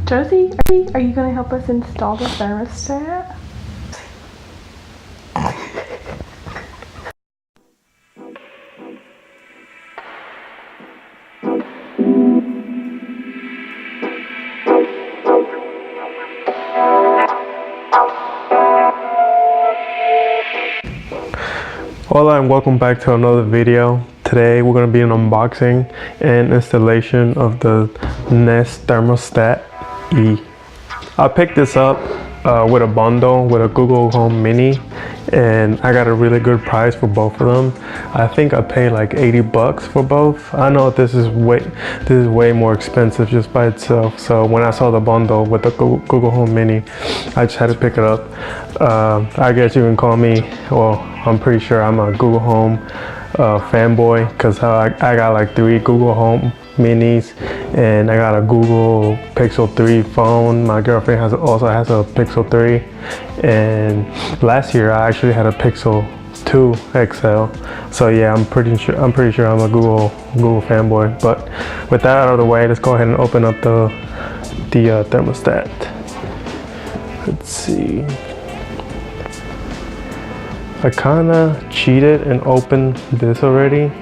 Josie, are you going to help us install the thermostat? Hola and welcome back to another video. Today we're going to be an unboxing and installation of the Nest Thermostat E. I picked this up with a bundle with a Google Home Mini, and I got a really good price for both of them. I think I paid like 80 bucks for both. I know this is way more expensive just by itself. So when I saw the bundle with the Google Home Mini, I just had to pick it up. I guess you can call me, well, I'm pretty sure I'm a Google Home fanboy, because I got like 3 Google Home Minis, and I got a Google Pixel 3 phone. My girlfriend also has a Pixel 3, and last year I actually had a Pixel 2 XL. So yeah, I'm pretty sure I'm a Google fanboy. But with that out of the way, let's go ahead and open up the thermostat. Let's see. I kind of cheated and opened this already.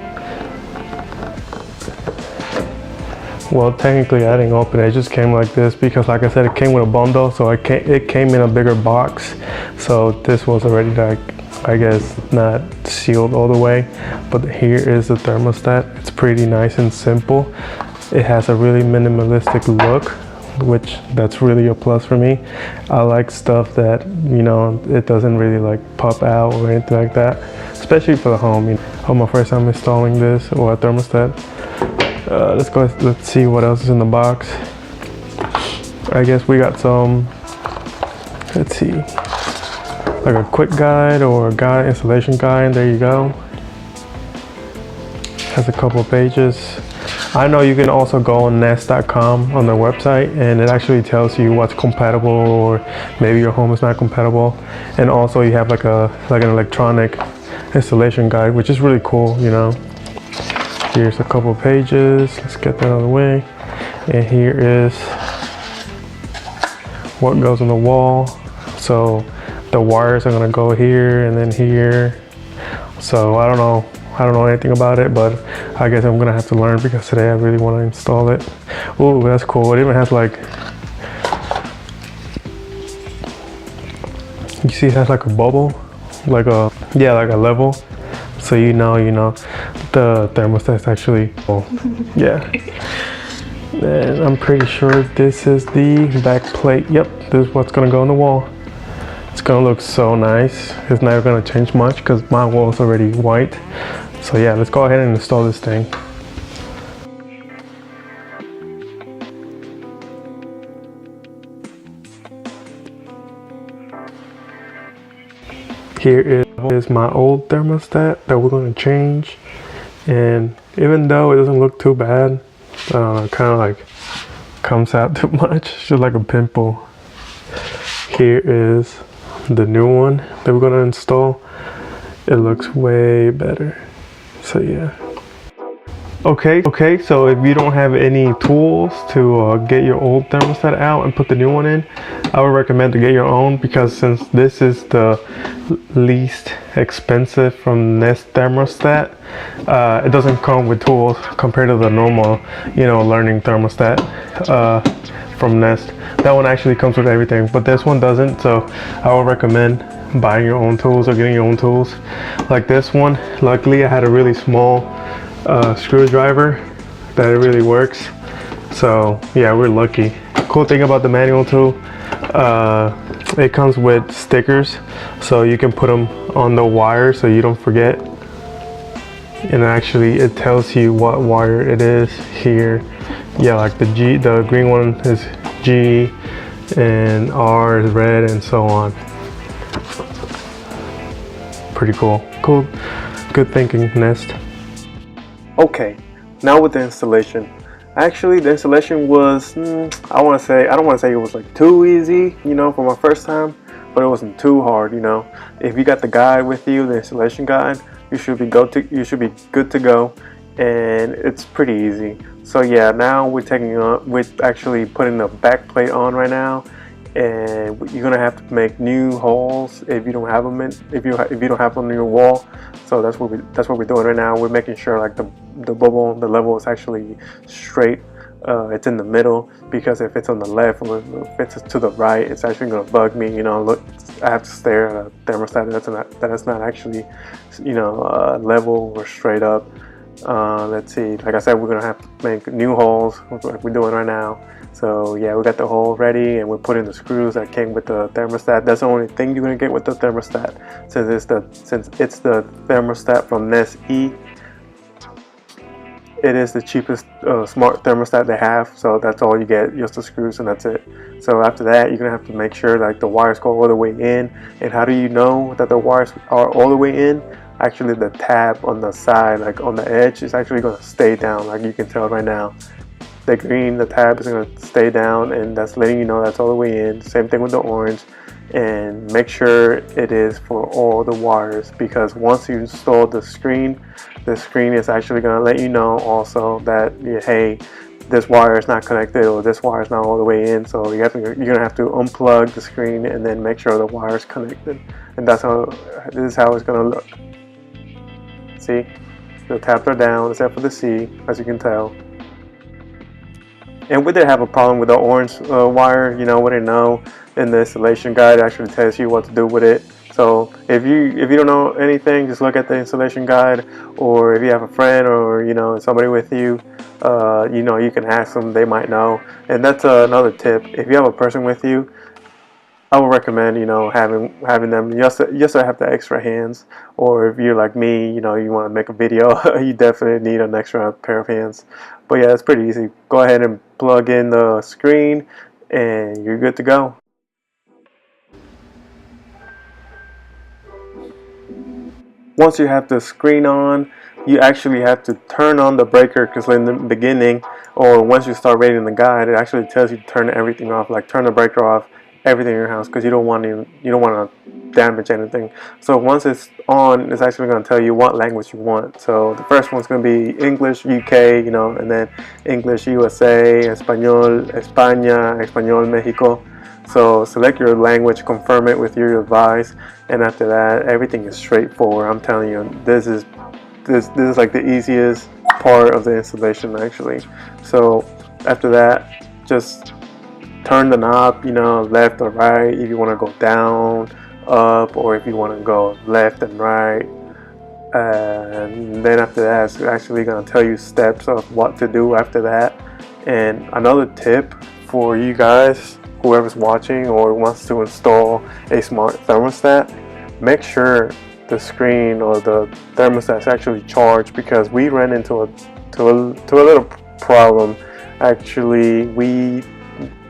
Well, technically I didn't open it. It just came like this because, like I said, it came with a bundle, so it came in a bigger box. So this was already, like, I guess, not sealed all the way. But here is the thermostat. It's pretty nice and simple. It has a really minimalistic look, which that's really a plus for me. I like stuff that, you know, it doesn't really like pop out or anything like that, especially for the home. You know, my first time installing this or a thermostat. Let's see what else is in the box. I guess we got some, let's see, like a quick guide or a guide, installation guide. There you go. Has a couple of pages. I know you can also go on nest.com on their website, and it actually tells you what's compatible, or maybe your home is not compatible. And also you have like an electronic installation guide, which is really cool, you know. Here's a couple of pages. Let's get that out of the way. And here is what goes on the wall. So the wires are gonna go here and then here. So I don't know anything about it, but I guess I'm gonna have to learn, because today I really want to install it. Ooh, that's cool. It even has like, you see it has like a bubble, like a level. So you know the thermostat's actually, oh, yeah. And I'm pretty sure this is the back plate. Yep, this is what's gonna go on the wall. It's gonna look so nice. It's not gonna change much because my wall is already white. So yeah, let's go ahead and install this thing. Here is my old thermostat that we're gonna change. And even though it doesn't look too bad, I don't know, it kind of like comes out too much. It's just like a pimple. Here is the new one that we're gonna install. It looks way better. So yeah. Okay, so if you don't have any tools to get your old thermostat out and put the new one in, I would recommend to get your own, because since this is the least expensive from Nest thermostat, it doesn't come with tools compared to the normal, you know, learning thermostat from Nest. That one actually comes with everything, but this one doesn't. So I would recommend buying your own tools or getting your own tools. Like this one, luckily I had a really small screwdriver that it really works. So yeah, we're lucky. Cool thing about the manual tool, it comes with stickers, so you can put them on the wire so you don't forget. And actually it tells you what wire it is here. Yeah, like the green one is G, and R is red, and so on. Pretty cool. Good thinking, Nest. Okay, now with the installation. Actually, the installation was, I don't want to say it was like too easy, you know, for my first time, but it wasn't too hard, you know. If you got the guide with you, the installation guide, you should be good to go. and it's pretty easy. So yeah, now we're actually putting the back plate on right now, and you're gonna have to make new holes if you don't have them if you don't have them on your wall. So that's what we're doing right now. We're making sure like the bubble, the level is actually straight. It's in the middle, because if it's on the left or if it's to the right, it's actually gonna bug me. You know, look, I have to stare at a thermostat that's not actually, you know, level or straight up. Let's see, like I said, we're gonna have to make new holes like we're doing right now. So yeah, we got the hole ready, and we're putting the screws that came with the thermostat. That's the only thing you're gonna get with the thermostat, since it's the thermostat from Nest E. It is the cheapest smart thermostat they have, so that's all you get, just the screws, and that's it. So after that, you're gonna have to make sure like the wires go all the way in. And how do you know that the wires are all the way in? Actually, the tab on the side, like on the edge, is actually gonna stay down, like you can tell right now. The green, the tab is gonna stay down, and that's letting you know that's all the way in. Same thing with the orange. And make sure it is for all the wires, because once you install the screen is actually going to let you know also that, hey, this wire is not connected, or this wire is not all the way in. So you're going to have to unplug the screen and then make sure the wire is connected. And this is how it's going to look. See, the tabs are down except for the C, as you can tell. And we did have a problem with the orange wire. You know, we didn't know. In the installation guide, it actually tells you what to do with it. So if you don't know anything, just look at the installation guide, or if you have a friend or, you know, somebody with you, you know, you can ask them, they might know. And that's another tip. If you have a person with you, I would recommend, you know, having them just to have the extra hands. Or if you're like me, you know, you want to make a video, you definitely need an extra pair of hands. But yeah, it's pretty easy. Go ahead and plug in the screen, and you're good to go. Once you have the screen on, you actually have to turn on the breaker, because in the beginning, or once you start reading the guide, it actually tells you to turn everything off, like turn the breaker off, everything in your house, because you don't want to damage anything. So once it's on, it's actually going to tell you what language you want. So the first one's going to be English UK, you know, and then English USA, Español España, Español Mexico. So select your language, confirm it with your device, and after that, everything is straightforward. I'm telling you, this is like the easiest part of the installation, actually. So after that, just turn the knob, you know, left or right, if you want to go down, up, or if you want to go left and right. And then after that, it's actually going to tell you steps of what to do after that. And another tip for you guys, whoever's watching or wants to install a smart thermostat, make sure the screen or the thermostat is actually charged, because we ran into a little problem. Actually, we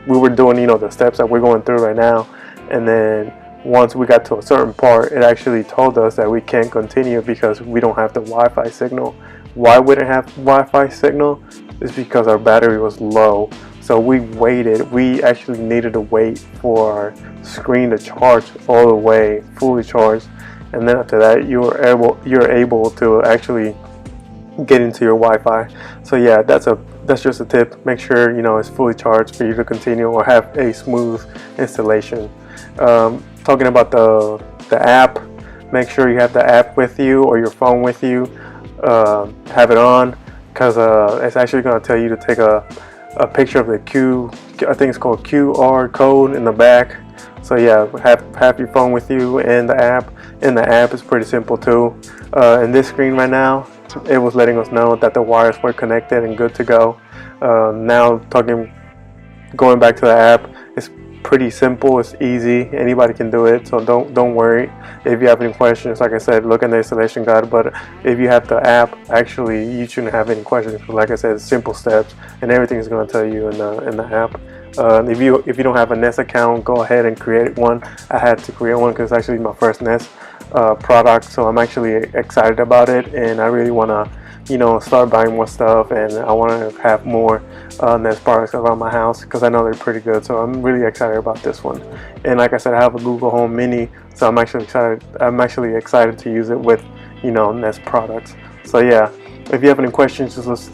were doing, you know, the steps that we're going through right now, and then once we got to a certain part, it actually told us that we can't continue because we don't have the Wi-Fi signal. Why we didn't have Wi-Fi signal is because our battery was low. So we waited. We actually needed to wait for our screen to charge all the way, fully charged, and then after that, you're able to actually get into your Wi-Fi. So yeah, that's just a tip. Make sure, you know, it's fully charged for you to continue or have a smooth installation. Talking about the app, make sure you have the app with you or your phone with you. Have it on, because it's actually going to tell you to take a picture of the I think it's called QR code in the back. So yeah, have your phone with you and the app. And the app is pretty simple too. In this screen right now, it was letting us know that the wires were connected and good to go. Now going back to the app, it's pretty simple. It's easy. Anybody can do it. So don't worry. If you have any questions, like I said, look in the installation guide. But if you have the app, actually, you shouldn't have any questions. Like I said, it's simple steps, and everything is going to tell you in the app. If you don't have a Nest account, go ahead and create one. I had to create one because it's actually my first Nest product, so I'm actually excited about it, and I really want to, you know, start buying more stuff, and I want to have more Nest products around my house because I know they're pretty good. So I'm really excited about this one. And like I said, I have a Google Home Mini, so I'm actually excited to use it with, you know, Nest products. So yeah, If you have any questions, just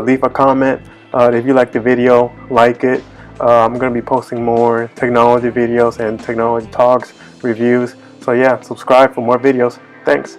leave a comment. If you like the video, like it. I'm going to be posting more technology videos and technology talks, reviews. So yeah, subscribe for more videos. Thanks.